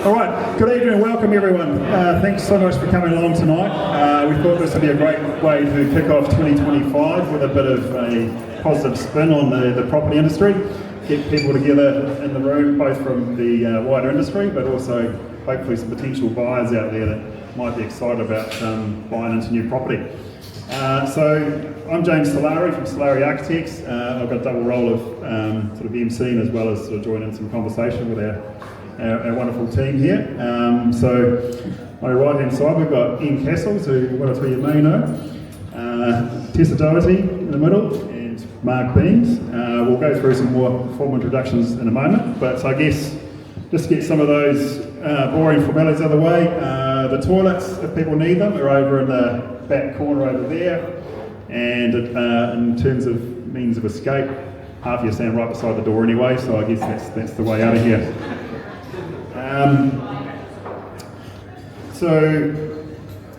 All right, good evening and welcome everyone. Thanks so much for coming along tonight. We thought this would be a great way to kick off 2025 with a bit of a positive spin on the property industry. Get people together in the room, both from the wider industry, but also hopefully some potential buyers out there that might be excited about buying into new property. So I'm James Solari from Solari Architects. I've got a double role of sort of emceeing as well as sort of joining some conversation with our wonderful team here. So on my right hand side we've got Cassels, who one or two you may know, Tessa Doherty in the middle, and Mark Beams. We'll go through some more formal introductions in a moment, but I guess just to get some of those boring formalities out of the way, the toilets, if people need them, are over in the back corner over there, and in terms of means of escape, half of you stand right beside the door anyway, so I guess that's the way out of here. So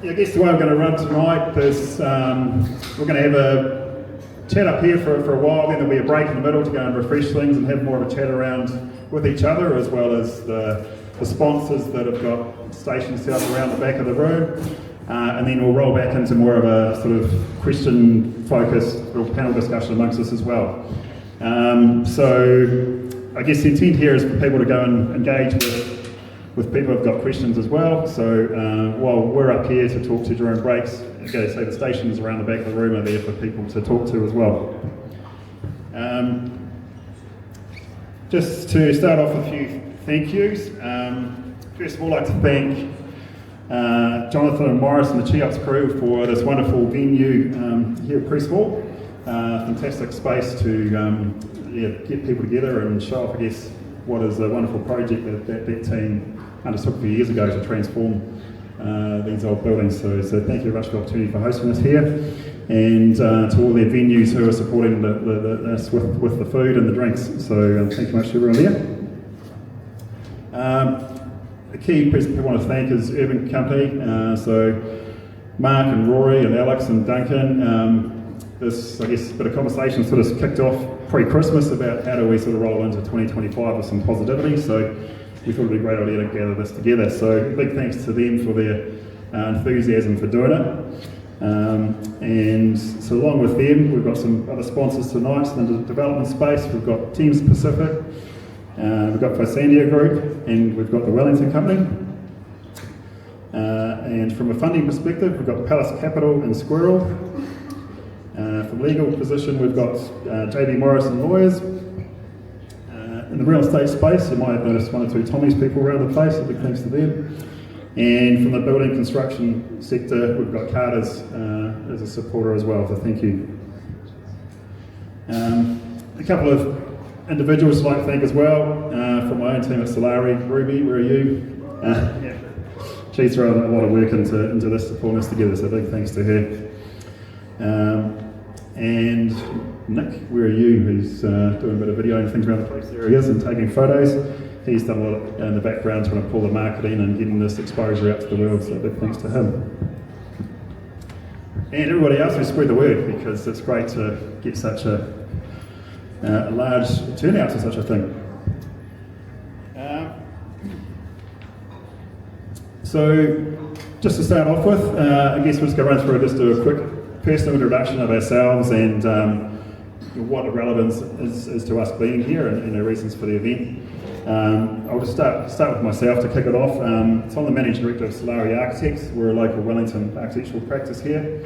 I guess the way we're going to run tonight is we're going to have a chat up here for a while, then there'll be a break in the middle to go and refresh things and have more of a chat around with each other, as well as the sponsors that have got stations set up around the back of the room. And then we'll roll back into more of a sort of question-focused panel discussion amongst us as well. So I guess the intent here is for people to go and engage with people who've got questions as well. So while we're up here to talk to during breaks, so the stations around the back of the room are there for people to talk to as well. Just to start off with a few thank yous. First of all, I'd like to thank Jonathan and Morris and the Chi-Ups crew for this wonderful venue here at Press Hall. Fantastic space to get people together and show off, I guess, what is a wonderful project that team undertook a few years ago to transform these old buildings. So thank you very much for the opportunity for hosting us here, and to all their venues who are supporting us with the food and the drinks. So thank you very much to everyone there. The key person we want to thank is Wellington Company. So Mark and Rory and Alex and Duncan. This, I guess, bit of conversation sort of kicked off pre-Christmas about how do we sort of roll into 2025 with some positivity. So we thought it'd be a great idea to gather this together. So big thanks to them for their enthusiasm for doing it. And so along with them, we've got some other sponsors tonight in the development space. We've got Thames Pacific, we've got Visandia Group, and we've got the Wellington Company. And from a funding perspective, we've got Palace Capital and Squirrel. From legal position, we've got JB Morrisons Lawyers. In the real estate space, you might have noticed one or two Tommy's people around the place, so big thanks to them. And from the building construction sector, we've got Carter's as a supporter as well, so thank you. A couple of individuals I'd like to thank as well, from my own team at Solari. Ruby, where are you? Yeah. She's thrown a lot of work into this to pull us together, so big thanks to her. And Nick, where are you? Who's doing a bit of video and things around the place. There he is, and taking photos. He's done a lot in the background trying to pull the marketing and getting this exposure out to the world, so big thanks to him. And everybody else who spread the word, because it's great to get such a large turnout to such a thing. So just to start off with, I guess we're just going to run through just do a quick personal introduction of ourselves and what the relevance is to us being here and the reasons for the event. I'll just start with myself to kick it off. So I'm the Managing Director of Solari Architects. We're a local Wellington architectural practice here.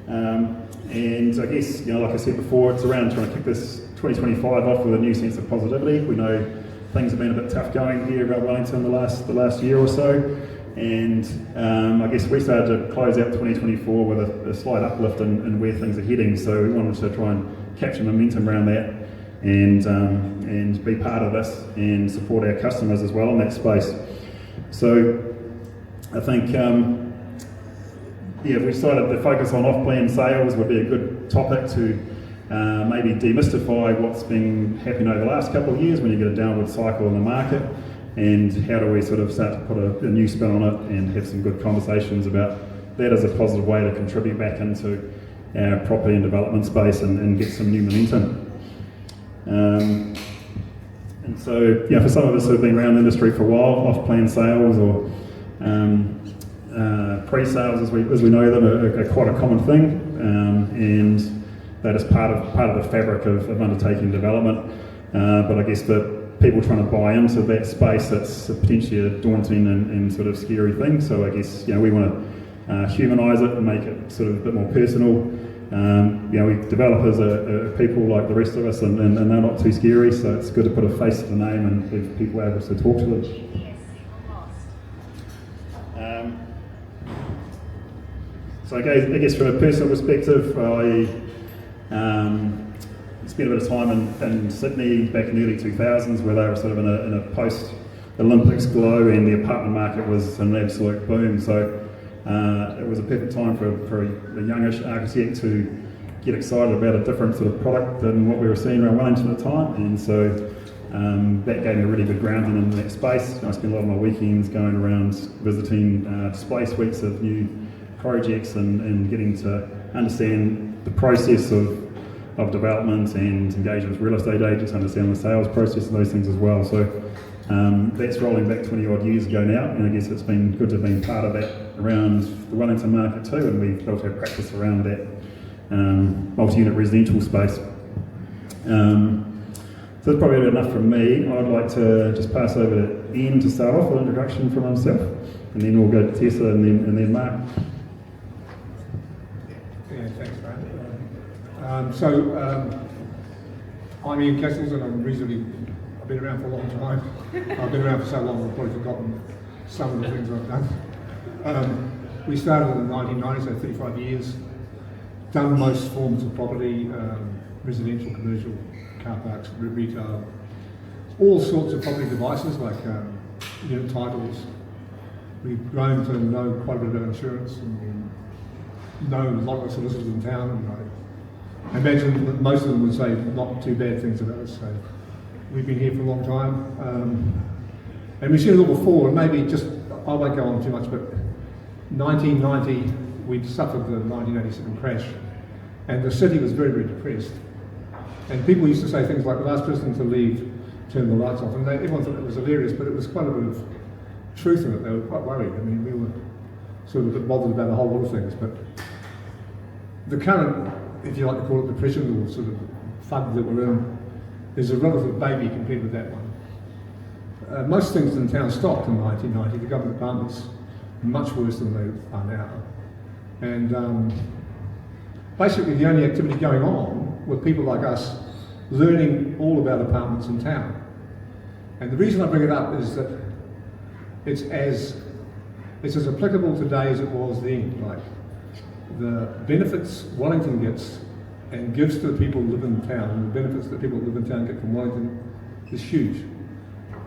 And I guess, like I said before, it's around trying to kick this 2025 off with a new sense of positivity. We know things have been a bit tough going here around Wellington the last year or so. And I guess we started to close out 2024 with a slight uplift in where things are heading. So we wanted to try and capture momentum around that and be part of this and support our customers as well in that space. So I think, we decided to focus on off-plan sales would be a good topic to maybe demystify what's been happening over the last couple of years when you get a downward cycle in the market. And how do we sort of start to put a new spin on it and have some good conversations about that as a positive way to contribute back into our property and development space and get some new momentum. And so, for some of us who have been around the industry for a while, off-plan sales or pre-sales, as we know them, are quite a common thing, and that is part of the fabric of undertaking development. But I guess for people trying to buy into that space, it's potentially a daunting and sort of scary thing. So I guess we want to humanise it and make it sort of a bit more personal. Developers are people like the rest of us, and they're not too scary. So it's good to put a face to the name and have people able to talk to them. So I guess from a personal perspective, I spent a bit of time in Sydney back in the early 2000s, where they were sort of in a post-Olympics glow, and the apartment market was an absolute boom. So it was a perfect time for a youngish architect to get excited about a different sort of product than what we were seeing around Wellington at the time. And so that gave me a really good grounding in that space. I spent a lot of my weekends going around visiting display suites of new projects and getting to understand the process of development and engage with real estate agents, understand the sales process and those things as well. So that's rolling back 20 odd years ago now, and I guess it's been good to have been part of that around the Wellington market too, and we've built our practice around that multi-unit residential space. So that's probably enough from me. I'd like to just pass over to Ian to start off with an introduction from himself, and then we'll go to Tessa and then Mark. Yeah, thanks, Grant. I'm Ian Cassels, and I've been around for a long time. I've been around for so long I've probably forgotten some of the things I've done. We started in the 1990s, so 35 years. Done most forms of property, residential, commercial, car parks, retail, all sorts of property devices like unit titles. We've grown to know quite a bit about insurance, and we know a lot of the solicitors in town, and I imagine that most of them would say not too bad things about us. So we've been here for a long time, and we've seen it all before. And maybe just I won't go on too much, but 1990 we suffered the 1987 crash, and the city was very, very depressed. And people used to say things like, "The last person to leave turned the lights off," and everyone thought it was hilarious, but it was quite a bit of truth in it. They were quite worried. I mean, we were sort of a bit bothered about a whole lot of things, but the current, if you like to call it, depression or sort of fug that we're in, is a relative baby compared with that one. Most things in town stopped in 1990. The government departments much worse than they are now, and basically the only activity going on were people like us learning all about apartments in town. And the reason I bring it up is that it's as applicable today as it was then. Like, the benefits Wellington gets and gives to the people who live in town, and the benefits that people who live in town get from Wellington is huge.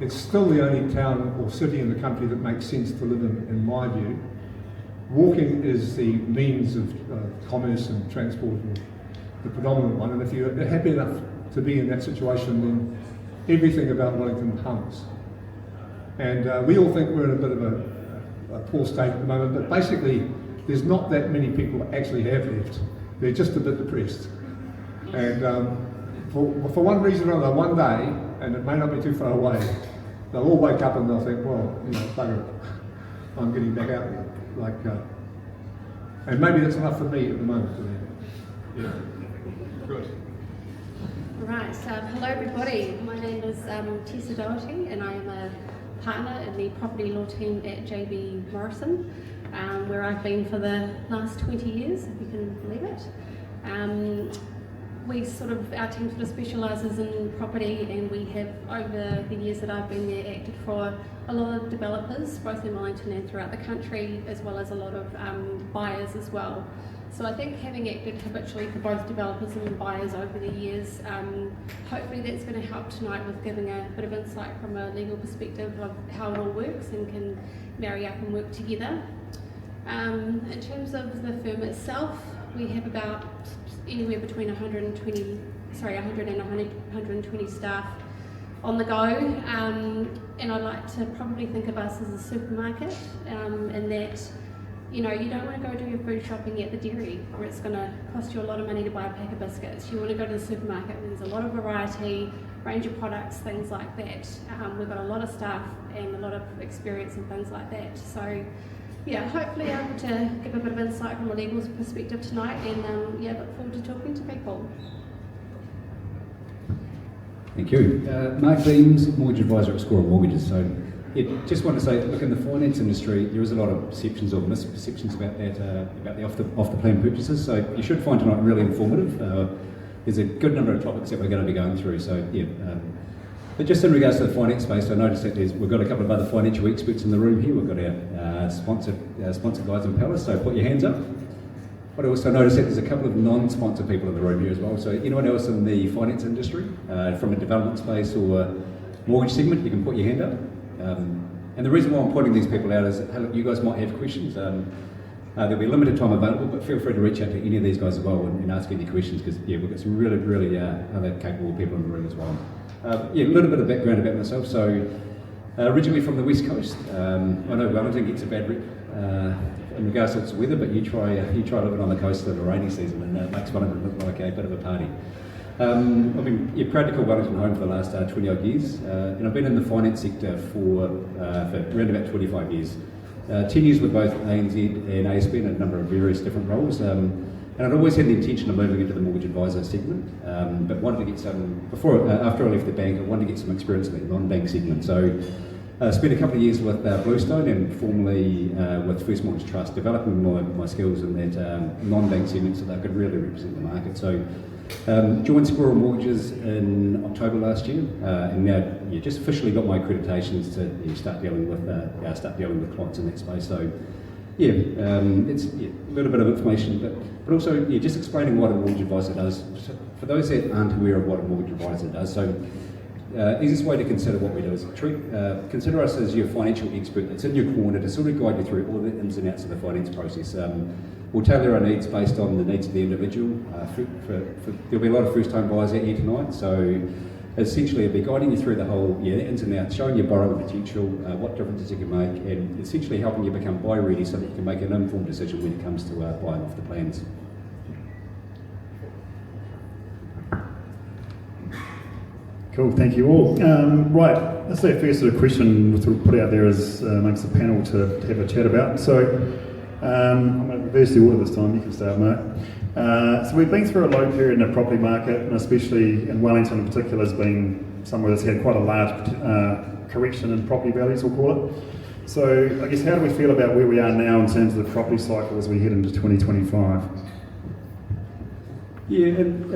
It's still the only town or city in the country that makes sense to live in my view. Walking is the means of commerce and transport, and the predominant one, and if you're happy enough to be in that situation, then everything about Wellington hums. And we all think we're in a bit of a poor state at the moment, but basically there's not that many people that actually have left. They're just a bit depressed. And for one reason or another, one day, and it may not be too far away, they'll all wake up and they'll think, well, bugger it, I'm getting back out there. And maybe that's enough for me at the moment. Yeah, good. Right, so hello everybody. My name is Tessa Doherty, and I am a partner in the property law team at JB Morrison, where I've been for the last 20 years, if you can believe it. Our team sort of specialises in property, and we have, over the years that I've been there, acted for a lot of developers, both in Wellington and throughout the country, as well as a lot of buyers as well. So I think having acted habitually for both developers and buyers over the years, hopefully that's going to help tonight with giving a bit of insight from a legal perspective of how it all works and can marry up and work together. In terms of the firm itself, we have about anywhere between 100 and 120 staff on the go, and I like to probably think of us as a supermarket, in that you know, you don't want to go do your food shopping at the dairy where it's going to cost you a lot of money to buy a pack of biscuits. You want to go to the supermarket where there's a lot of variety, range of products, things like that. We've got a lot of staff and a lot of experience and things like that. So yeah, hopefully able to give a bit of insight from a legal perspective tonight, and yeah, look forward to talking to people. Thank you. Mark Deems, Mortgage Advisor at Squirrel Mortgages. So yeah, just want to say, look, in the finance industry, there is a lot of perceptions or misperceptions about that, about the off-the-plan purchases. So you should find tonight really informative. There's a good number of topics that we're going to be going through. So yeah, but just in regards to the finance space, I noticed that we've got a couple of other financial experts in the room here. We've got our sponsored guys in Palace, so put your hands up. But I also noticed that there's a couple of non-sponsored people in the room here as well. So anyone else in the finance industry, from a development space or mortgage segment, you can put your hand up. And the reason why I'm pointing these people out is, hey, look, you guys might have questions. There'll be limited time available, but feel free to reach out to any of these guys as well and ask any questions, because yeah, we've got some really other capable people in the room as well. Yeah, a little bit of background about myself. So originally from the West Coast. I know Wellington gets a bad rep in regards to its weather, but you try living on the coast in the rainy season, and it makes Wellington look like a bit of a party. I've been proud to call Wellington home for the last 20 odd years, and I've been in the finance sector for around about 25 years. 10 years with both ANZ and ASB in a number of various different roles. And I'd always had the intention of moving into the mortgage advisor segment, but wanted to get some, after I left the bank, I wanted to get some experience in the non-bank segment. So spent a couple of years with Bluestone and formerly with First Mortgage Trust, developing my skills in that non-bank segment so that I could really represent the market. So joined Squirrel Mortgages in October last year, and now just officially got my accreditations to start dealing with clients in that space. So yeah, it's a little bit of information, but also just explaining what a mortgage advisor does. So for those that aren't aware of what a mortgage advisor does, so easiest way to consider what we do is consider us as your financial expert that's in your corner to sort of guide you through all the ins and outs of the finance process. We'll tailor our needs based on the needs of the individual. There'll be a lot of first-time buyers out here tonight, so essentially it'll be guiding you through the whole ins and outs, showing you borrowing potential, what differences you can make, and essentially helping you become buy ready so that you can make an informed decision when it comes to buying off the plans. Cool, thank you all. Right, let's say first sort of question we'll put out there is amongst the panel to have a chat about. So I'm going to reverse the order this time, you can start, Mark. So we've been through a low period in the property market, and especially in Wellington in particular has been somewhere that's had quite a large correction in property values, we'll call it. So I guess how do we feel about where we are now in terms of the property cycle as we head into 2025? Yeah, and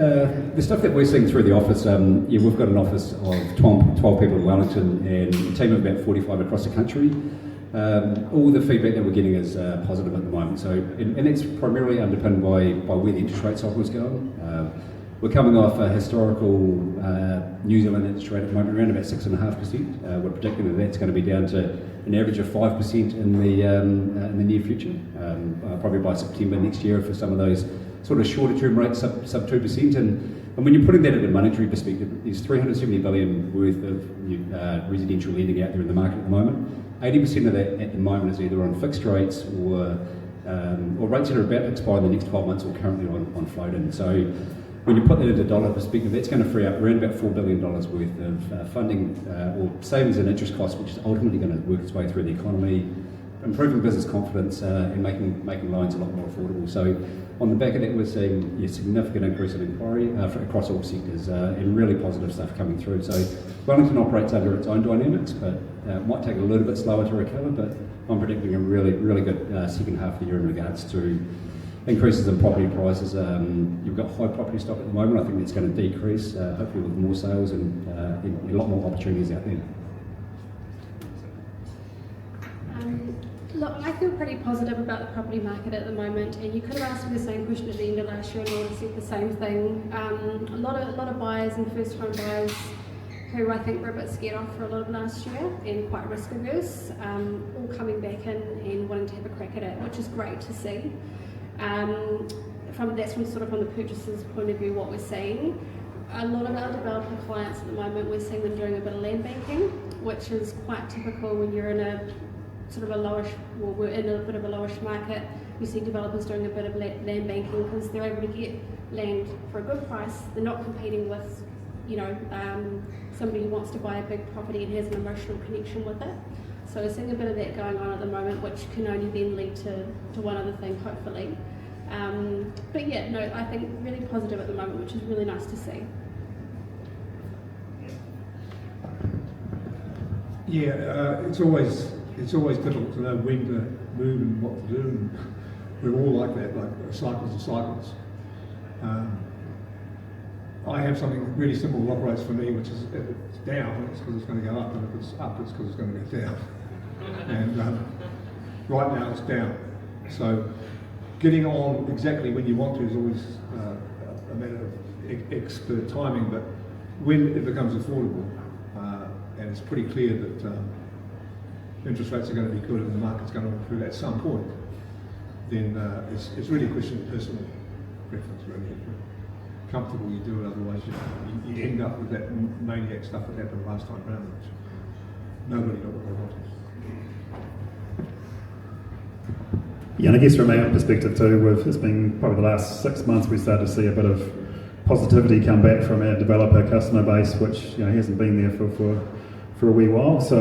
the stuff that we're seeing through the office, we've got an office of 12 people in Wellington and a team of about 45 across the country. All the feedback that we're getting is positive at the moment. So, and it's primarily underpinned by where the interest rate cycle is going. We're coming off a historical New Zealand interest rate at the moment, around about 6.5%. We're predicting that that's going to be down to an average of 5% in the near future, probably by September next year for some of those sort of shorter term rates, sub 2%. And when you're putting that into monetary perspective, there's 370 billion worth of residential lending out there in the market at the moment. 80% of that at the moment is either on fixed rates or rates that are about to expire in the next 12 months or currently on floating. So when you put that into dollar perspective, that's going to free up around about $4 billion worth of funding or savings and interest costs, which is ultimately going to work its way through the economy, improving business confidence and making loans a lot more affordable. So on the back of that, we're seeing a significant increase in inquiry across all sectors and really positive stuff coming through. So Wellington operates under its own dynamics, but it might take a little bit slower to recover, but I'm predicting a really good second half of the year in regards to increases in property prices. You've got high property stock at the moment. I think that's going to decrease, hopefully with more sales and a lot more opportunities out there. Look, I feel pretty positive about the property market at the moment, and you could have asked me the same question at the end of last year and I would have said the same thing. A lot of buyers and first home buyers who I think were a bit scared off for a lot of last year and quite risk averse, all coming back in and wanting to have a crack at it, which is great to see. From the purchaser's point of view, what we're seeing. A lot of our developer clients at the moment, we're seeing them doing a bit of land banking, which is quite typical when you're in a sort of a lowish, well, we're in a bit of a lowish market. You see developers doing a bit of land banking because they're able to get land for a good price. They're not competing with, somebody who wants to buy a big property and has an emotional connection with it. So we're seeing a bit of that going on at the moment, which can only then lead to one other thing, hopefully. But yeah, no, I think really positive at the moment, which is really nice to see. Yeah, it's always difficult to know when to move and what to do, and we're all like that, like cycles of cycles. I have something really simple that operates for me, which is if it's down, it's because it's going to go up, and if it's up, it's because it's going to go down. And right now it's down. So getting on exactly when you want to is always a matter of expert timing, but when it becomes affordable, and it's pretty clear that interest rates are going to be good and the market's going to improve at some point, then it's really a question of personal preference, really. If you're comfortable, you do it, otherwise you end up with that maniac stuff that happened last time round, which nobody got what they wanted. Yeah, and I guess from our perspective too, it's been probably the last 6 months we started to see a bit of positivity come back from our developer customer base, which hasn't been there for a wee while. So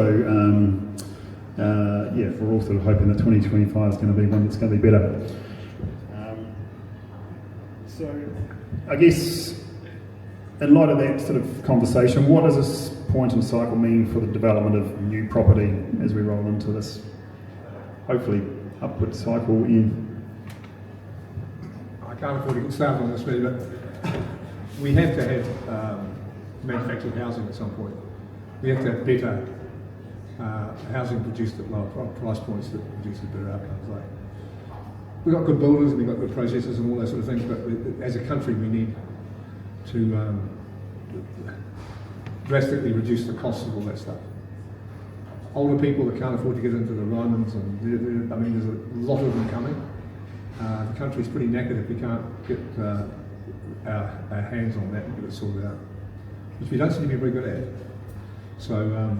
we're all sort of hoping that 2025 is going to be one that's going to be better. So I guess in light of that sort of conversation, what does this point in cycle mean for the development of new property as we roll into this hopefully upward cycle in? I can't afford to get started on this really, but we have to have manufactured housing at some point. We have to have better housing produced at lower price points that produces better outcomes. Like, we've got good builders and we've got good processes and all those sort of things, but as a country we need to drastically reduce the costs of all that stuff. Older people that can't afford to get into the Rymans, and there's a lot of them coming. The country's pretty knackered if we can't get our hands on that and get it sorted out, which we don't seem to be very good at. So,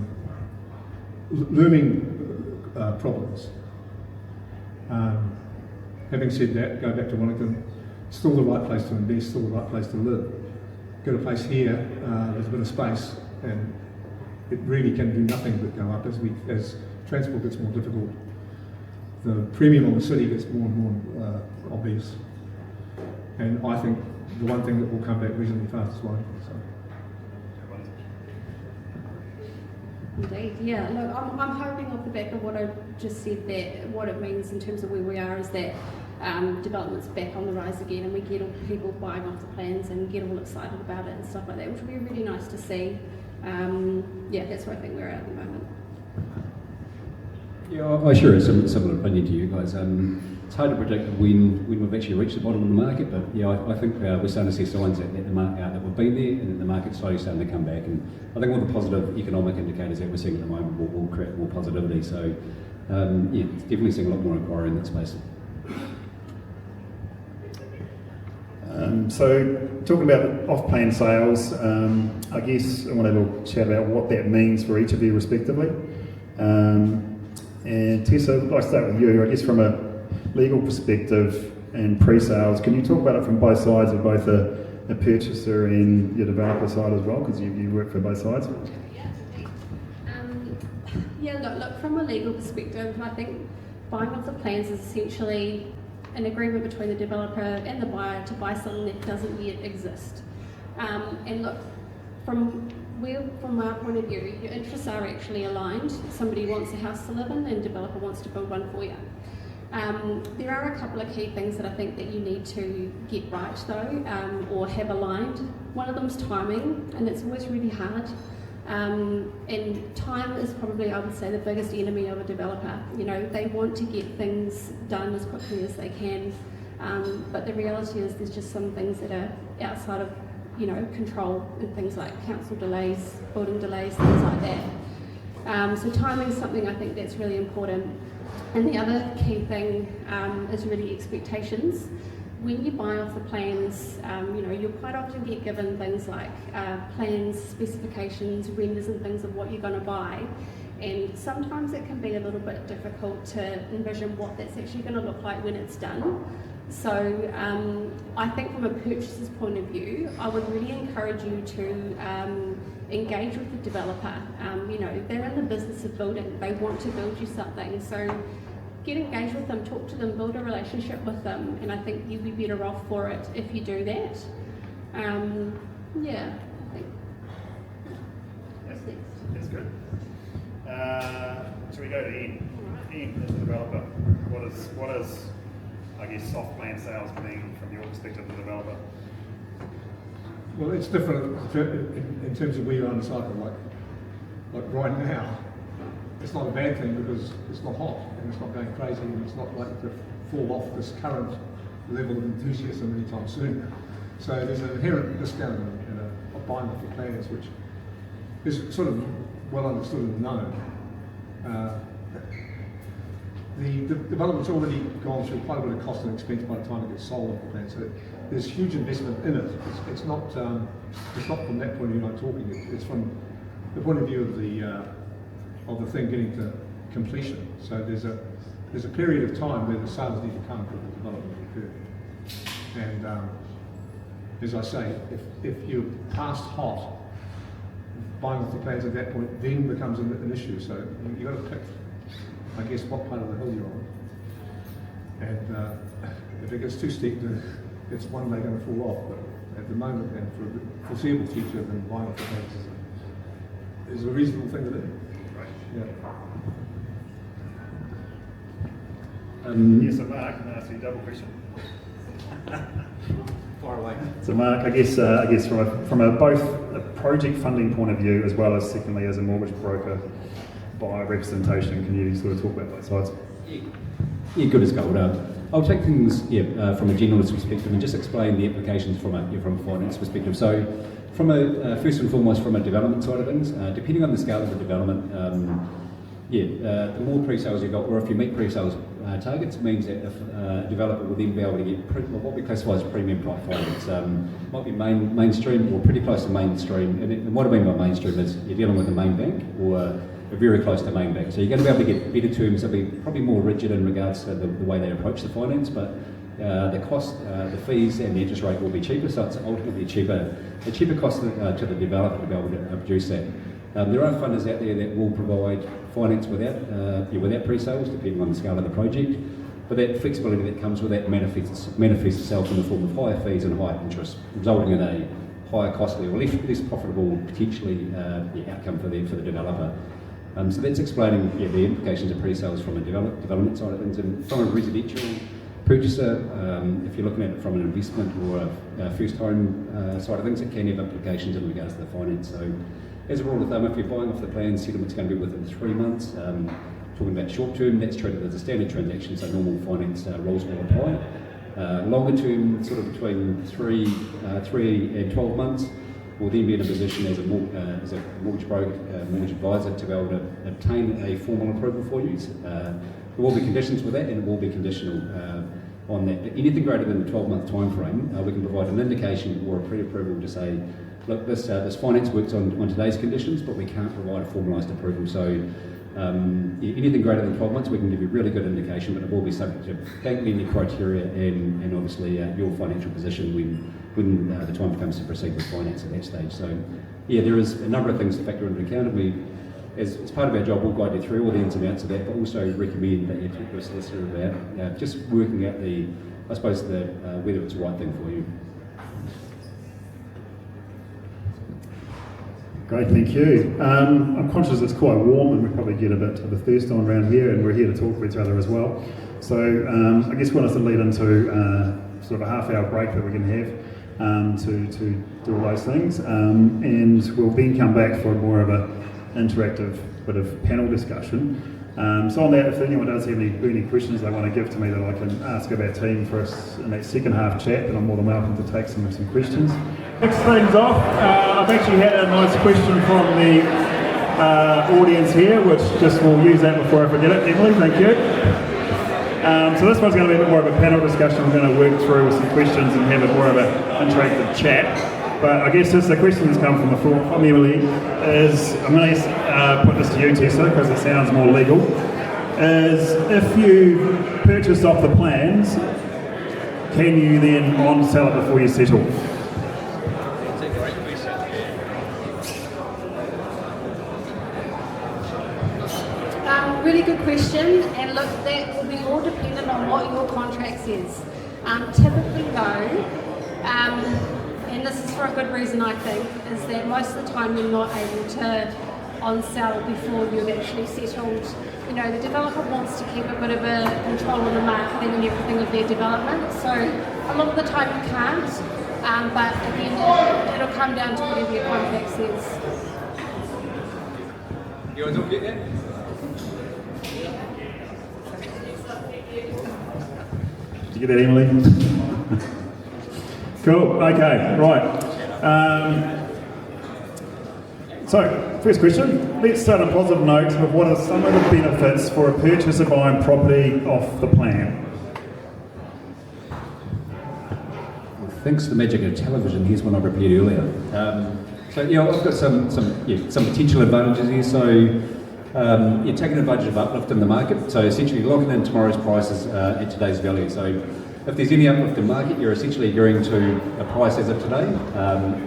looming problems. Having said that, go back to Wellington, still the right place to invest, still the right place to live. Get a place here, there's a bit of space, and it really can do nothing but go up as transport gets more difficult. The premium on the city gets more and more obvious, and I think the one thing that will come back reasonably fast is Wellington. So. Indeed, yeah. Look, I'm hoping off the back of what I just said that what it means in terms of where we are is that development's back on the rise again, and we get all people buying off the plans and get all excited about it and stuff like that, which would be really nice to see. That's where I think we're at the moment. Yeah, I share a similar opinion to you guys. It's hard to predict when we've actually reached the bottom of the market, but yeah, I think we're starting to see signs that we've been there and that the market's slowly starting to come back. And I think all the positive economic indicators that we're seeing at the moment will create more positivity. So definitely seeing a lot more inquiry in that space. So talking about off-plan sales, I guess I want to have a little chat about what that means for each of you respectively. And Tessa, I'd like to start with you. I guess from a legal perspective and pre-sales, can you talk about it from both sides, of both a purchaser and your developer side as well, because you work for both sides? Look, from a legal perspective, I think buying off the plans is essentially an agreement between the developer and the buyer to buy something that doesn't yet exist. And look, from our point of view, your interests are actually aligned. Somebody wants a house to live in and the developer wants to build one for you. There are a couple of key things that I think that you need to get right though, or have aligned. One of them is timing, and it's always really hard. And time is probably, I would say, the biggest enemy of a developer. They want to get things done as quickly as they can, but the reality is there's just some things that are outside of control, and things like council delays, building delays, things like that. So timing is something I think that's really important. And the other key thing is really expectations. When you buy off the plans, you'll quite often get given things like plans, specifications, renders and things of what you're going to buy. And sometimes it can be a little bit difficult to envision what that's actually going to look like when it's done. So I think from a purchaser's point of view, I would really encourage you to engage with the developer. You know, they're in the business of building, they want to build you something. So get engaged with them, talk to them, build a relationship with them, and I think you'll be better off for it if you do that. Yeah, I think. Yes, that's good. Shall we go to Ian? Ian, as a developer, what is, I guess, soft plan sales mean from your perspective as a developer? Well, it's different in terms of where you are in the cycle. Like right now, it's not a bad thing because it's not hot and it's not going crazy and it's not likely to fall off this current level of enthusiasm anytime soon. So there's an inherent discount in a buying off the plans, which is sort of well understood and known. The development's already gone through quite a bit of cost and expense by the time it gets sold off the plan. So there's huge investment in it. It's not from that point of view I'm talking. It's from the point of view of the thing getting to completion. So there's a period of time where the sales need to come for the development to occur. And as I say, if you're past hot, buying off the plans at that point then becomes an issue. So you've got to pick, I guess, what part of the hill you're on. And if it gets too steep, then it's one day going to fall off. But at the moment and for the foreseeable future, then buying off the plans is a reasonable thing to do. Right. Yeah. Yes, so Mark, can I ask you a double question? Far away. So Mark, I guess from a both a project funding point of view as well as secondly as a mortgage broker by representation, can you sort of talk about both sides? Yeah, good as gold. I'll take things from a generalist perspective and just explain the implications from a finance perspective. So, from a first and foremost, from a development side of things, depending on the scale of the development, the more pre-sales you got, or if you meet pre-sales targets, means that if a developer will then be able to get what we classify as premium price finance. Might be mainstream or pretty close to mainstream. And what I mean by mainstream is you're dealing with a main bank or very close to main bank. So you're going to be able to get better terms. They'll be probably more rigid in regards to the way they approach the finance, but the cost, the fees and the interest rate will be cheaper, so it's ultimately a cheaper cost to the developer to be able to produce that. There are funders out there that will provide finance without pre-sales, depending on the scale of the project, but that flexibility that comes with that manifests itself in the form of higher fees and higher interest, resulting in a higher costly or less profitable, potentially, outcome for the developer. So that's explaining the implications of pre-sales from a development side of things. And from a residential purchaser, if you're looking at it from an investment or a first home side of things, it can have implications in regards to the finance. So as a rule of thumb, if you're buying off the plan, settlement's going to be within 3 months. Talking about short term, that's treated as a standard transaction, so normal finance rules will apply. Longer term, sort of between 3 and 12 months, will then be in a position as a mortgage broker, mortgage advisor to be able to obtain a formal approval for you. There will be conditions with that, and it will be conditional on that. But anything greater than the 12-month time frame, we can provide an indication or a pre-approval to say, look, this finance works on today's conditions, but we can't provide a formalised approval. So anything greater than 12 months, we can give you a really good indication, but it will be subject to bank lending criteria and obviously your financial position when the time comes to proceed with finance at that stage. So there is a number of things to factor into account, and we, as part of our job, we'll guide you through all the ins and outs of that, but also recommend that you talk to a solicitor about just working out whether it's the right thing for you. Great, thank you. I'm conscious it's quite warm and we probably get a bit of a thirst on around here, and we're here to talk to each other as well. So I guess we want us to lead into sort of a half-hour break that we're going to have to do all those things, and we'll then come back for more of an interactive bit of panel discussion. So on that, if anyone does have any questions they want to give to me that I can ask of our team for us in that second half chat, then I'm more than welcome to take some questions. Next things off, I've actually had a nice question from the audience here, which we'll use that before I forget it. Emily, thank you. So this one's going to be a bit more of a panel discussion. We're going to work through with some questions and have a more of an interactive chat. But I guess just the question that's come from the floor from Emily is, I'm going to put this to you, Tessa, because it sounds more legal, is if you purchase off the plans, can you then on-sell it before you settle? That's a great question. Really good question, and look, that will be all dependent on what your contract says. Typically though, and this is for a good reason I think, is that most of the time you're not able to on-sell before you've actually settled. You know, the developer wants to keep a bit of a control on the marketing and everything of their development, so a lot of the time you can't, but again, it'll come down to whatever your contract says. You guys all get that? Did you get that, Emily? Cool, okay, right. So, first question, let's start on a positive note of what are some of the benefits for a purchaser buying property off the plan? Well, thanks to the magic of television, here's one I prepared earlier. So yeah, I've got some potential advantages here. So you're taking advantage of uplift in the market. So essentially locking in tomorrow's prices at today's value. So if there's any uplift in market, you're essentially agreeing to a price as of today,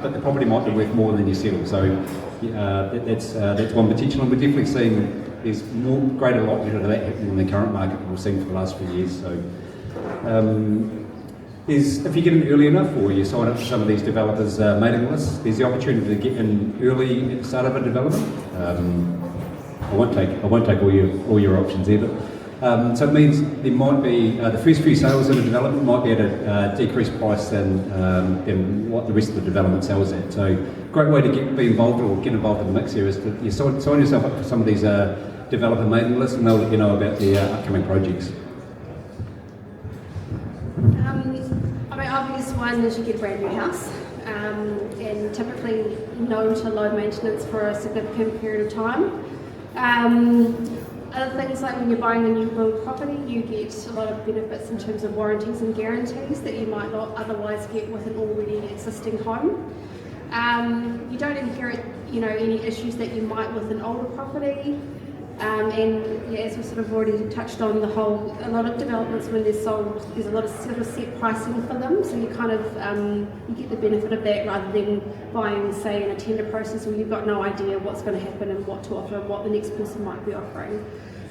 but the property might be worth more than you settle. So that's one potential, and we're definitely seeing there's more greater likelihood of that happening in the current market that we've seen for the last few years. So if you get in early enough, or you sign up to some of these developers' mailing lists, there's the opportunity to get in early at the start of a development. I won't take all your options there, but so it means there might be the first few sales in a development might be at a decreased price than what the rest of the development sells at. So great way to be involved or get involved in the mix here is to you sign yourself up for some of these developer mailing lists, and they'll let you know about the upcoming projects. Obvious one is you get a brand new house, and typically no to low maintenance for a significant period of time. Other things like when you're buying a new build property, you get a lot of benefits in terms of warranties and guarantees that you might not otherwise get with an already existing home. You don't inherit, any issues that you might with an older property. And yeah, as we sort of already touched on, a lot of developments when they're sold, there's a lot of sort of set pricing for them, so you kind of you get the benefit of that rather than buying, say, in a tender process where you've got no idea what's going to happen and what to offer and what the next person might be offering.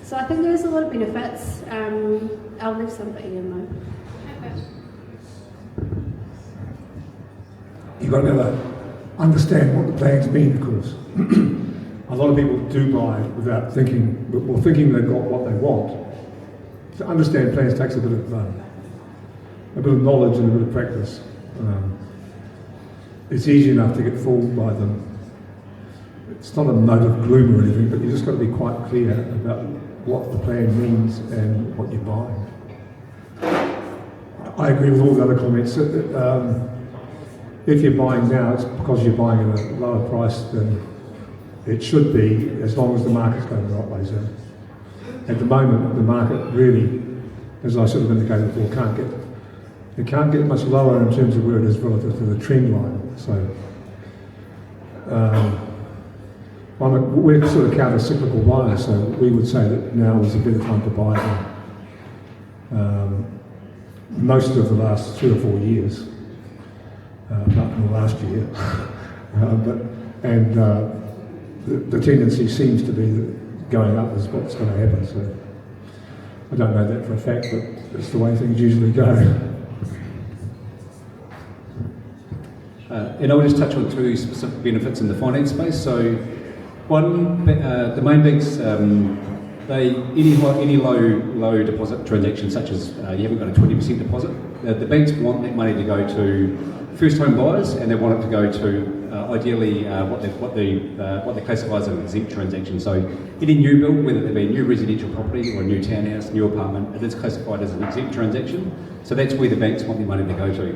So I think there's a lot of benefits. I'll leave some for Ian though. You've got to be able to understand what the plans mean, of course. A lot of people do buy without thinking they've got what they want. To understand plans takes a bit of knowledge and a bit of practice. It's easy enough to get fooled by them. It's not a note of gloom or anything, but you just got to be quite clear about what the plan means and what you're buying. I agree with all the other comments. If you're buying now, it's because you're buying at a lower price than it should be, as long as the market's going the right way. So at the moment, the market really, as I sort of indicated before, it can't get much lower in terms of where it is relative to the trend line. So we're sort of counter-cyclical buyers, so we would say that now is a better time to buy than most of the last 3 or 4 years, not in the last year. The tendency seems to be that going up is what's going to happen. So I don't know that for a fact, but it's the way things usually go. And I'll just touch on 2 specific benefits in the finance space. So one, the main banks, any low deposit transaction, such as you haven't got a 20% deposit, the banks want that money to go to first home buyers, and they want it to go to ideally what they classify as an exempt transaction. So any new build, whether it be a new residential property or a new townhouse, new apartment, it is classified as an exempt transaction. So that's where the banks want their money to go to.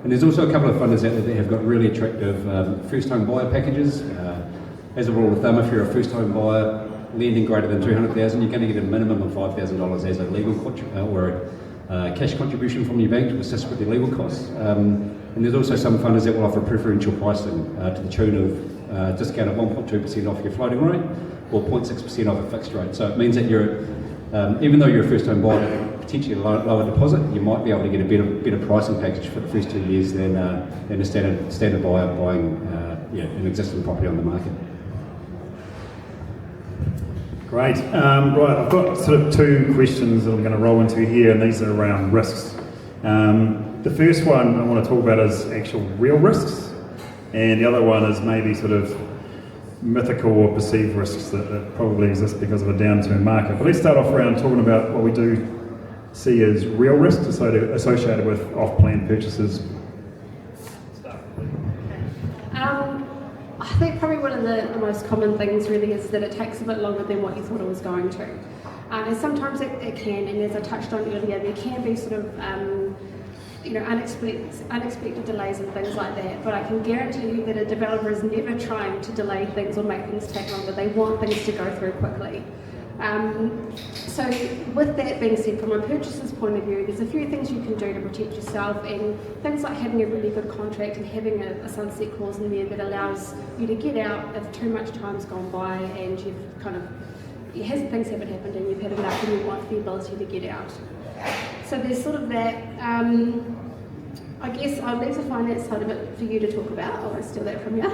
And there's also a couple of funders out there that have got really attractive first home buyer packages. As a rule of thumb, if you're a first home buyer lending greater than $200,000, you're going to get a minimum of $5,000 as a legal or a cash contribution from your bank to assist with your legal costs. And there's also some funders that will offer preferential pricing to the tune of discount of 1.2% off your floating rate or 0.6% off a fixed rate. So it means that you're, even though you're a first home buyer, potentially a lower deposit, you might be able to get a better pricing package for the first 2 years than a standard buyer buying an existing property on the market. Great. Right, I've got sort of two questions that I'm going to roll into here, and these are around risks. The first one I want to talk about is actual real risks, and the other one is maybe sort of mythical or perceived risks that probably exist because of a downturn market. But let's start off around talking about what we do see as real risks associated with off-plan purchases. I think probably one of the most common things really is that it takes a bit longer than what you thought it was going to. And sometimes it can, and as I touched on earlier, there can be sort of unexpected delays and things like that. But I can guarantee you that a developer is never trying to delay things or make things take longer. They want things to go through quickly. So with that being said, from a purchaser's point of view, there's a few things you can do to protect yourself, and things like having a really good contract and having a sunset clause in there that allows you to get out if too much time's gone by and you've kind of, things haven't happened and you've had enough and you want the ability to get out. So there's sort of that. I guess I'll leave the finance side of it for you to talk about. I won't steal that from you.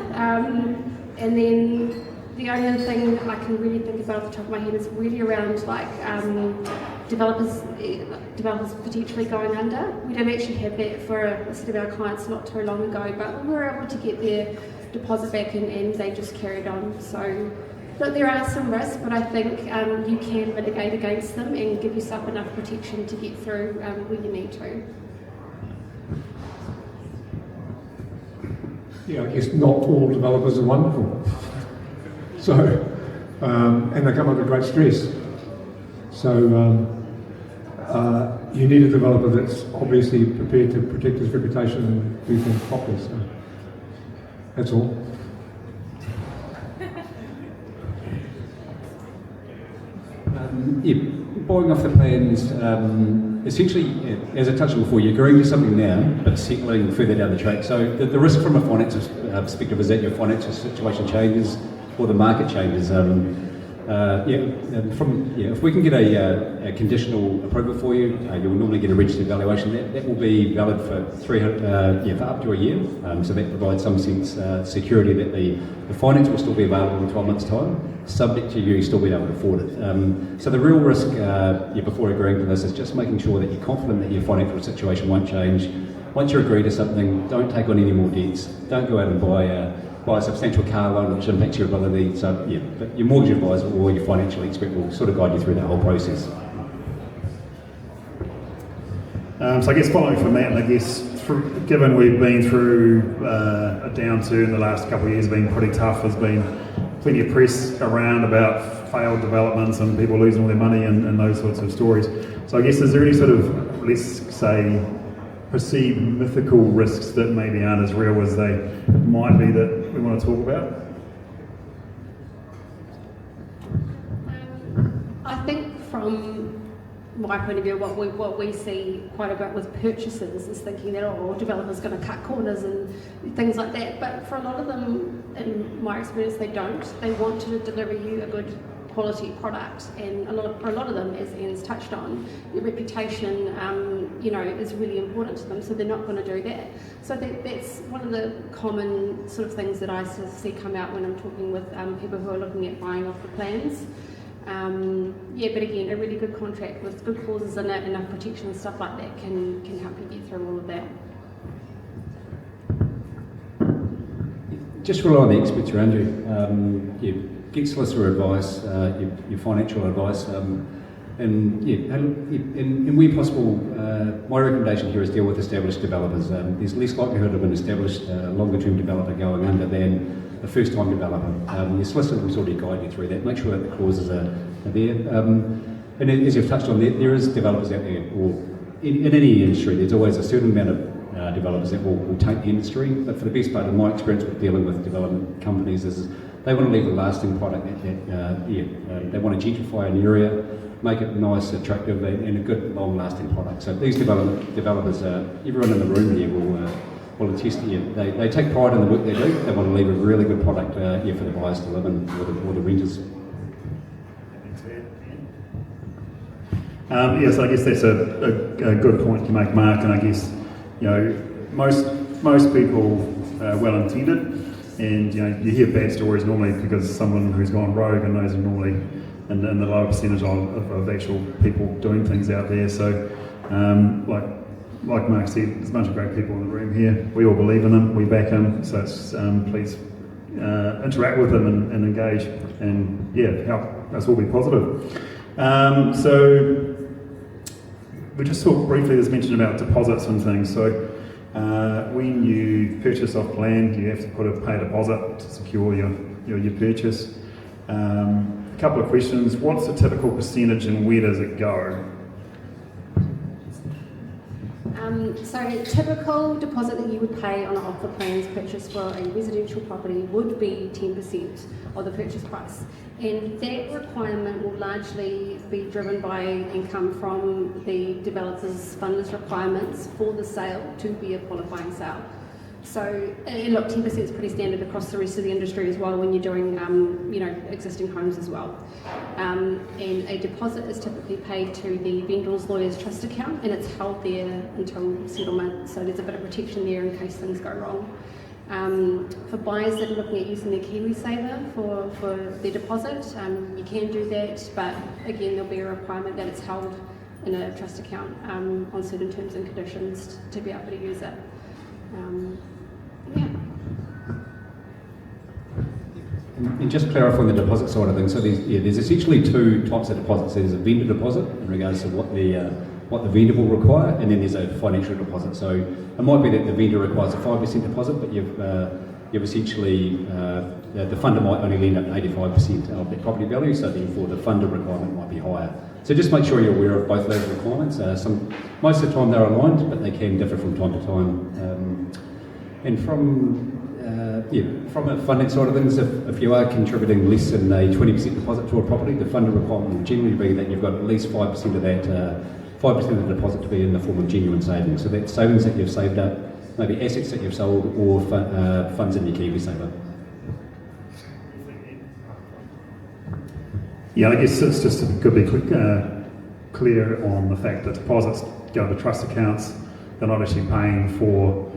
And then the only other thing I can really think about off the top of my head is really around like developers potentially going under. We did actually have that for a set of our clients not too long ago, but we were able to get their deposit back and they just carried on. So look, there are some risks, but I think you can mitigate against them and give yourself enough protection to get through where you need to. Yeah, I guess not all developers are wonderful. So, and they come under great stress. So, you need a developer that's obviously prepared to protect his reputation and do things properly. So, that's all. Buying off the plans, essentially, as I touched on before, you're agreeing to something now, but settling further down the track. So the risk from a financial perspective is that your financial situation changes or the market changes. If we can get a conditional approval for you, you'll normally get a registered valuation. That will be valid for for up to a year. So that provides some sense security that the finance will still be available in 12 months' time, subject to you still being able to afford it. So the real risk before agreeing to this is just making sure that you're confident that your financial situation won't change. Once you agree to something, don't take on any more debts. Don't go out and buy a substantial car loan which impacts your ability. So but your mortgage advisor or your financial expert will sort of guide you through that whole process. So I guess following from that, and I guess given we've been through a downturn the last couple of years, been pretty tough, there's been plenty of press around about failed developments and people losing all their money and those sorts of stories. So I guess is there any sort of, let's say, perceived mythical risks that maybe aren't as real as they might be that we want to talk about? I think from my point of view, what we see quite a bit with purchasers is thinking that developers going to cut corners and things like that. But for a lot of them, in my experience, they don't. They want to deliver you a good quality product, and for a lot of them, as Ian's touched on, your reputation, is really important to them. So they're not going to do that. So I think that's one of the common sort of things that I sort of see come out when I'm talking with people who are looking at buying off the plans. But again, a really good contract with good clauses in it, enough protection and stuff like that can help you get through all of that. Just rely on the experts around you. Get solicitor advice, your financial advice, and where possible, my recommendation here is deal with established developers. There's less likelihood of an established longer-term developer going under than a first-time developer. Your solicitor will sort of guide you through that. Make sure that the clauses are there. And as you've touched on, there is developers out there, or in any industry, there's always a certain amount of developers that will take the industry. But for the best part of my experience with dealing with development companies is they want to leave a lasting product. They want to gentrify an area, make it nice, attractive, and a good, long-lasting product. So these developers, everyone in the room here Well, it's just, they take pride in the work they do. They want to leave a really good product for the buyers to live in, or the renters. Yes, I guess that's a good point to make, Mark, and I guess, most people are well intended, and you hear bad stories normally because someone who's gone rogue, and those are normally in the lower percentage of actual people doing things out there. So, like Mark said, there's a bunch of great people in the room here. We all believe in them, we back them, so it's, please interact with them and engage, and help us all be positive. So we just talked briefly, there's mention about deposits and things. So when you purchase off land, you have to pay a deposit to secure your purchase. A couple of questions. What's the typical percentage and where does it go? So typical deposit that you would pay on an off-the-plans purchase for a residential property would be 10% of the purchase price, and that requirement will largely be driven by income from the developer's funders requirements for the sale to be a qualifying sale. So, and look, 10% is pretty standard across the rest of the industry as well when you're doing, existing homes as well. And a deposit is typically paid to the vendor's lawyer's trust account, and it's held there until settlement. So there's a bit of protection there in case things go wrong. For buyers that are looking at using their KiwiSaver for their deposit, you can do that, but again, there'll be a requirement that it's held in a trust account on certain terms and conditions to be able to use it. And just clarifying the deposit side of things, so there's essentially two types of deposits. There's a vendor deposit in regards to what the vendor will require, and then there's a financial deposit. So it might be that the vendor requires a 5% deposit, but you've essentially, the funder might only lend up 85% of their property value, so therefore the funder requirement might be higher. So just make sure you're aware of both those requirements. Most of the time they're aligned, but they can differ from time to time. And from a funding side of things, if you are contributing less than a 20% deposit to a property, the funder requirement will generally be that you've got at least 5% of that, 5% of the deposit to be in the form of genuine savings. So that's savings that you've saved up, maybe assets that you've sold, or funds in your KiwiSaver. Yeah, I guess it's just could be clear on the fact that deposits go to trust accounts. They're not actually paying for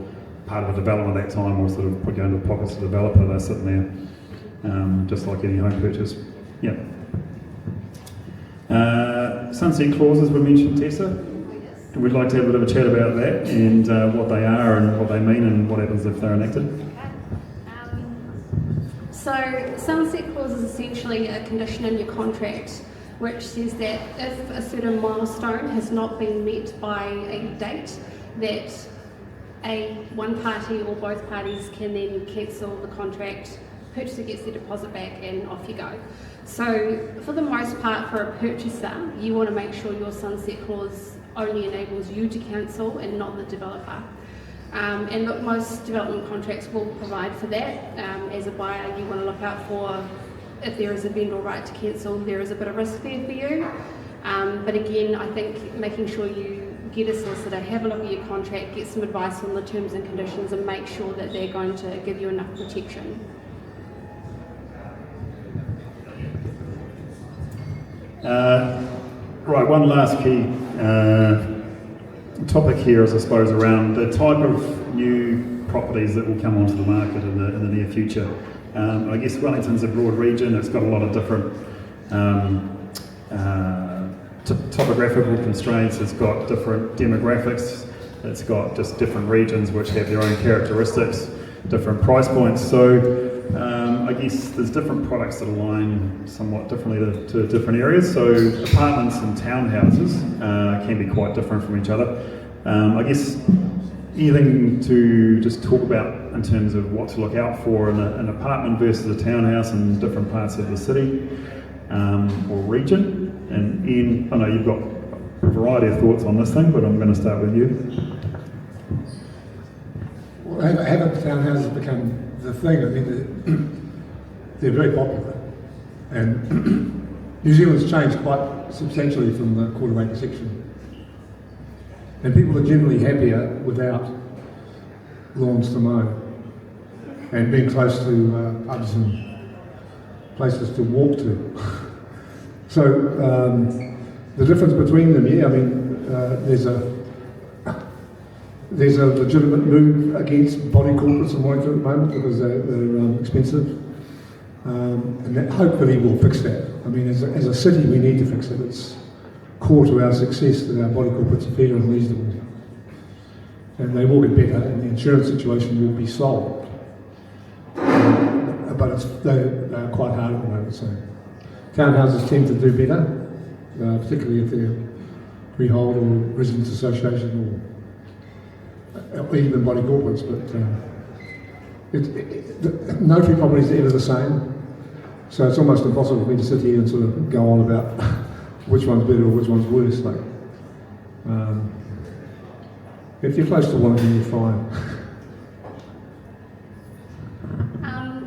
part of a development at that time, or sort of put you into the pockets of the developer. They're sitting there, just like any home purchase. Yeah. Sunset clauses were mentioned, Tessa. And we'd like to have a bit of a chat about that and what they are and what they mean and what happens if they're enacted. So sunset clause is essentially a condition in your contract which says that if a certain milestone has not been met by a date, that one party or both parties can then cancel the contract, purchaser gets their deposit back, and off you go. So for the most part, for a purchaser, you want to make sure your sunset clause only enables you to cancel and not the developer. And look, most development contracts will provide for that. As a buyer, you want to look out for if there is a vendor right to cancel, there is a bit of risk there for you. But again, I think making sure you get a solicitor, have a look at your contract, get some advice on the terms and conditions, and make sure that they're going to give you enough protection. Right, one last key topic here is, I suppose, around the type of new properties that will come onto the market in the near future. I guess Wellington's a broad region. It's got a lot of different topographical constraints. It's got different demographics. It's got just different regions which have their own characteristics, different price points. So I guess there's different products that align somewhat differently to different areas. So apartments and townhouses can be quite different from each other. I guess anything to just talk about in terms of what to look out for in an apartment versus a townhouse in different parts of the city or region. And Ian, I know you've got a variety of thoughts on this thing, but I'm going to start with you. Well, haven't townhouses become the thing? I mean, they're very popular, and New Zealand's changed quite substantially from the quarter acre section, and people are generally happier without lawns to mow, and being close to pubs and places to walk to. So the difference between them, I mean, there's a legitimate move against body corporates in Wellington at the moment because they're expensive, and that hopefully we'll fix that. I mean, as a city, we need to fix it. It's core to our success that our body corporates are fair and reasonable, and they will get better, and the insurance situation will be solved. But they're quite hard at the moment. So townhouses tend to do better, particularly if they're freehold or residents association or even body corporates. But no two properties are ever the same, so it's almost impossible for me to sit here and sort of go on about which one's better or which one's worse. Like, if you're close to Wellington, you're fine.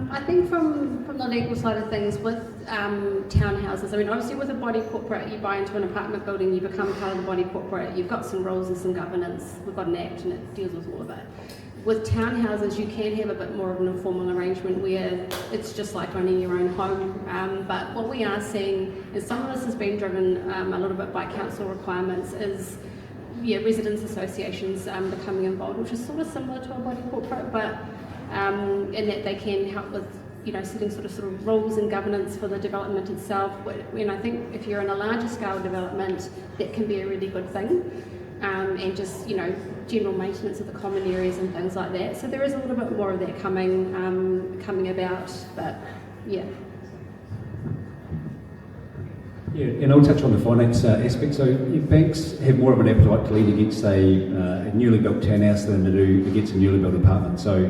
I think from the legal side of things with townhouses, I mean, obviously with a body corporate, you buy into an apartment building, you become part of the body corporate, you've got some rules and some governance, we've got an act and it deals with all of it. With townhouses, you can have a bit more of an informal arrangement where it's just like owning your own home. But what we are seeing is some of this has been driven a little bit by council requirements is residents associations becoming involved, which is sort of similar to a body corporate, but in that they can help with setting sort of rules and governance for the development itself. And I think if you're in a larger scale development, that can be a really good thing. And just general maintenance of the common areas and things like that. So there is a little bit more of that coming about, but yeah. Yeah, and I'll touch on the finance aspect. So banks have more of an appetite to lean against a newly built townhouse than to do against a newly built apartment. So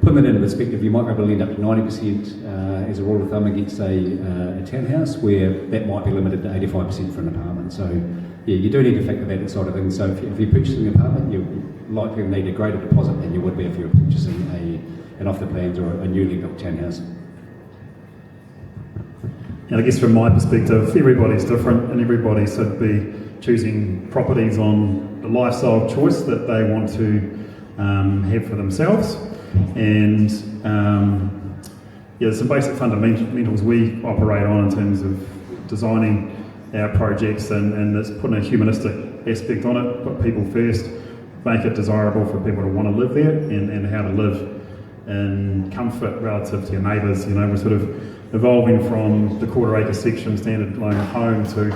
putting that into perspective, you might be able to lend up to 90% as a rule of thumb against a townhouse, where that might be limited to 85% for an apartment. So yeah, you do need to factor that inside of things. So if you're purchasing an apartment, you're likely to need a greater deposit than you would be if you were purchasing an off the plans or a newly built townhouse. And I guess from my perspective, everybody's different and everybody should be choosing properties on the lifestyle choice that they want to have for themselves. And there's some basic fundamentals we operate on in terms of designing our projects, and it's putting a humanistic aspect on it, put people first, make it desirable for people to want to live there, and how to live in comfort relative to your neighbours. We're sort of evolving from the quarter-acre section standard loan home to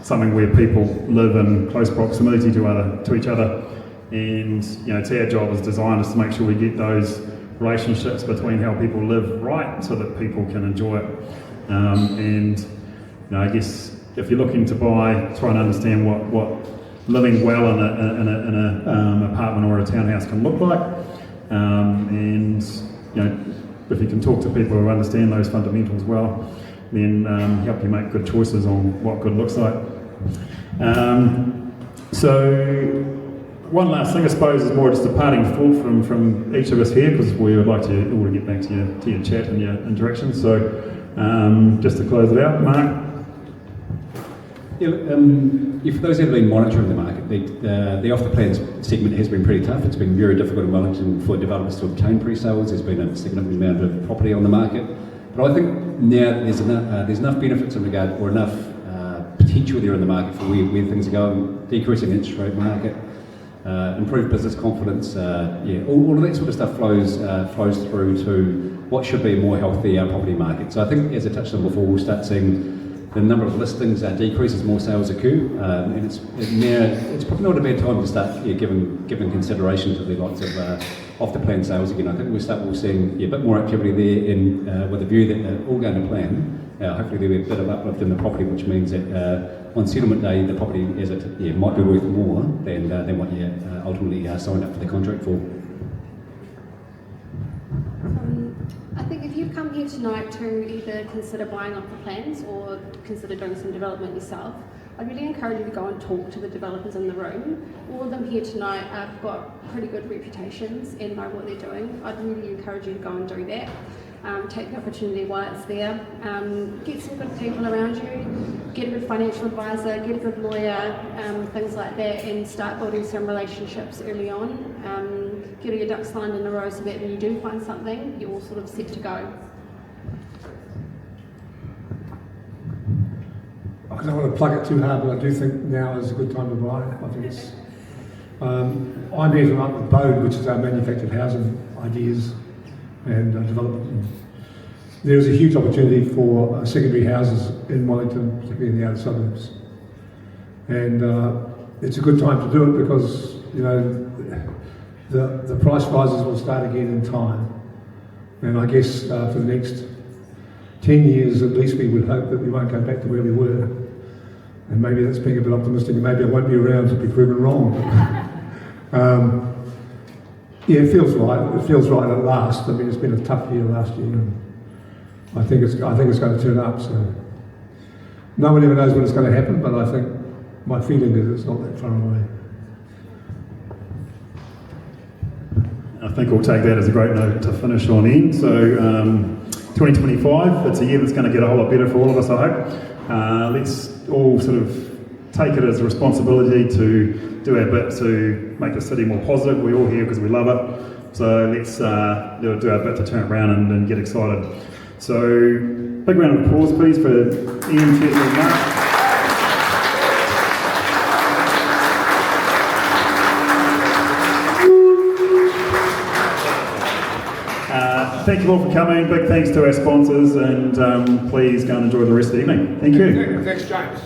something where people live in close proximity to each other. And it's our job as designers to make sure we get those relationships between how people live right, so that people can enjoy it. I guess if you're looking to buy, try and understand what living well in an apartment or a townhouse can look like, and if you can talk to people who understand those fundamentals well, then help you make good choices on what good looks like. So one last thing, I suppose, is more just a parting thought from each of us here, because we would like to all get back to your chat and your interaction. So just to close it out, Mark. Yeah, for those who have been monitoring the market, the off-the-plans segment has been pretty tough. It's been very difficult in Wellington for developers to obtain pre-sales. There's been a significant amount of property on the market. But I think now there's enough benefits in regard, or enough potential there in the market for where things are going, decreasing interest rate market, improved business confidence, all of that sort of stuff flows through to what should be a more healthy property market. So I think, as I touched on before, we'll start seeing the number of listings decrease as more sales occur, and it's probably not a bad time to start giving consideration to the likes of off-the-plan sales again. I think we'll start seeing a bit more activity there, and with a view that they're all going to plan. Hopefully there'll be a bit of uplift in the property, which means that on settlement day the property might be worth more than what you ultimately signed up for the contract for. I think if you've come here tonight to either consider buying off the plans or consider doing some development yourself, I'd really encourage you to go and talk to the developers in the room. All of them here tonight have got pretty good reputations and know what they're doing. I'd really encourage you to go and do that. Take the opportunity while it's there. Get some good people around you, get a good financial advisor, get a good lawyer, things like that, and start building some relationships early on. get all your ducks lined in a row so that when you do find something, you're all sort of set to go. I don't want to plug it too hard, but I do think now is a good time to buy. I think it's. I'm here tonight with Bode, which is our manufactured housing ideas and development. There's a huge opportunity for secondary houses in Wellington, particularly in the outer suburbs. And it's a good time to do it because, you know, the price rises will start again in time. And I guess for the next 10 years at least, we would hope that we won't go back to where we were. And maybe that's being a bit optimistic, and maybe I won't be around to be proven wrong. Yeah, it feels right. It feels right at last. I mean, it's been a tough year last year, and I think it's going to turn up. So no one ever knows when it's going to happen, but I think my feeling is it's not that far away. I think we'll take that as a great note to finish on in. So 2025, it's a year that's going to get a whole lot better for all of us, I hope. Let's all sort of take it as a responsibility to do our bit to make the city more positive. We're all here because we love it. So let's do our bit to turn it around and get excited. So big round of applause please for Ian, Tessa and Mark. Thank you all for coming. Big thanks to our sponsors, and please go and enjoy the rest of the evening. Thank you. Thanks, James.